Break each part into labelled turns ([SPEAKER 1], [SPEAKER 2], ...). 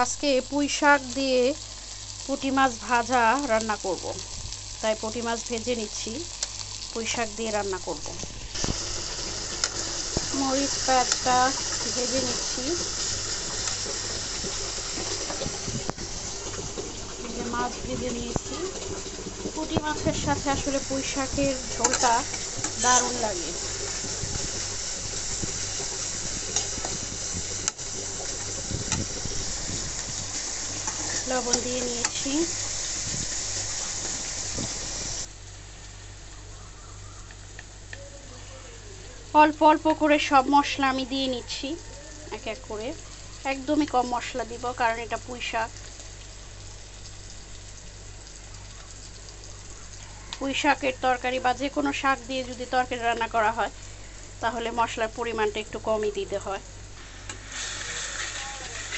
[SPEAKER 1] আজকে পুঁই শাক দিয়ে পুঁটি মাছ ভাজা রান্না করব, তাই পুঁটি মাছ ভেজে নিচ্ছি, পুঁই শাক দিয়ে রান্না করব। মরিচ পেঁয়াজটা ভেজে নিচ্ছি, মাছ ভেজে নিয়েছি। পুঁটি মাছের সাথে আসলে পুঁই শাকের ঝোলটা দারুণ লাগে। লবণ দিয়ে নিয়েছি। অল্প অল্প করে সব মশলা আমি দিয়ে নিচ্ছি এক এক করে। একদমই কম মশলা দিব, কারণ এটা পুঁই শাক। পুঁই শাকের তরকারি বা যে কোনো শাক দিয়ে যদি তরকারি রান্না করা হয় তাহলে মশলার পরিমাণটা একটু কমই দিতে হয়।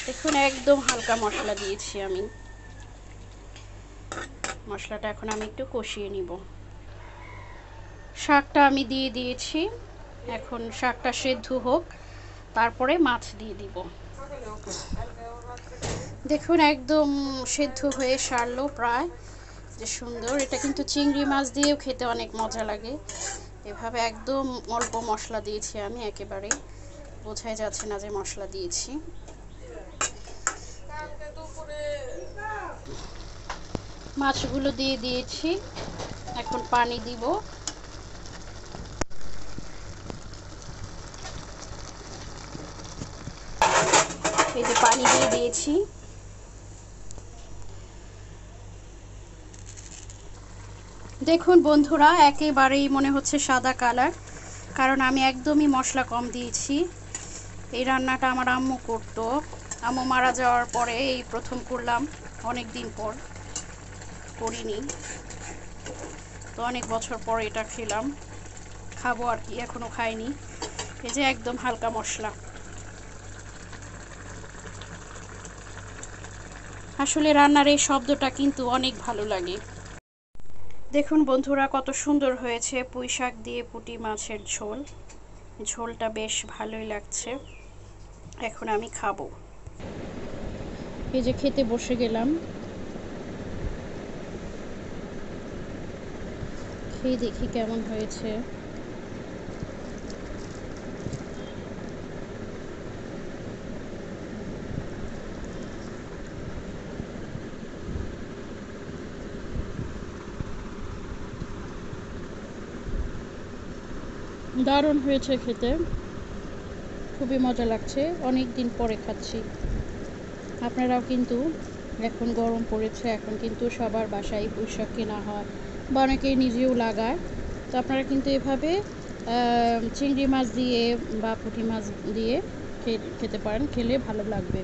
[SPEAKER 1] দেখুন একদম হালকা মশলা দিয়েছি আমি। মশলাটা এখন আমি একটু কষিয়ে নিব। শাকটা আমি দিয়ে দিয়েছি, এখন শাকটা সেদ্ধ হোক, তারপরে মাছ দিয়ে দিব। দেখুন একদম সেদ্ধ হয়ে সারলো প্রায়, যে সুন্দর। এটা কিন্তু চিংড়ি মাছ দিয়েও খেতে অনেক মজা লাগে। এভাবে একদম অল্প মশলা দিয়েছি আমি, একেবারে বোঝাই যাচ্ছে না যে মশলা দিয়েছি। মাছগুলো দিয়ে দিয়েছি, এখন পানি দিব। এই যে পানি দিয়ে দিয়েছি। দেখুন বন্ধুরা, একেবারেই মনে হচ্ছে সাদা কালার, কারণ আমি একদমই মশলা কম দিয়েছি। এই রান্নাটা আমার আম্মু করতো, আম্মু মারা যাওয়ার পরে এই প্রথম করলাম, অনেক দিন পর করিনি, তো অনেক বছর পর এটা খেলাম, খাবো আর কি, এখনো খাইনি। এই যে একদম হালকা মশলা। আসলে রান্নার এই শব্দটা কিন্তু অনেক ভালো লাগে। দেখুন বন্ধুরা, কত সুন্দর হয়েছে পুঁই শাক দিয়ে পুঁটি মাছের ঝোল। ঝোলটা বেশ ভালোই লাগছে। এখন আমি খাবো। এই যে খেতে বসে গেলাম, খেয়ে দেখি কেমন হয়েছে। দারুণ হয়েছে খেতে, খুবই মজা লাগছে, অনেক দিন পরে খাচ্ছি। আপনারাও কিন্তু, এখন গরম পড়েছে, এখন কিন্তু সবার বাসায় পুঁই শাক কেনা হয় বা অনেকেই নিজেও লাগায়। তো আপনারা কিন্তু এভাবে চিংড়ি মাছ দিয়ে বা পুঁটি মাছ দিয়ে খেতে পারেন, খেলে ভালো লাগবে।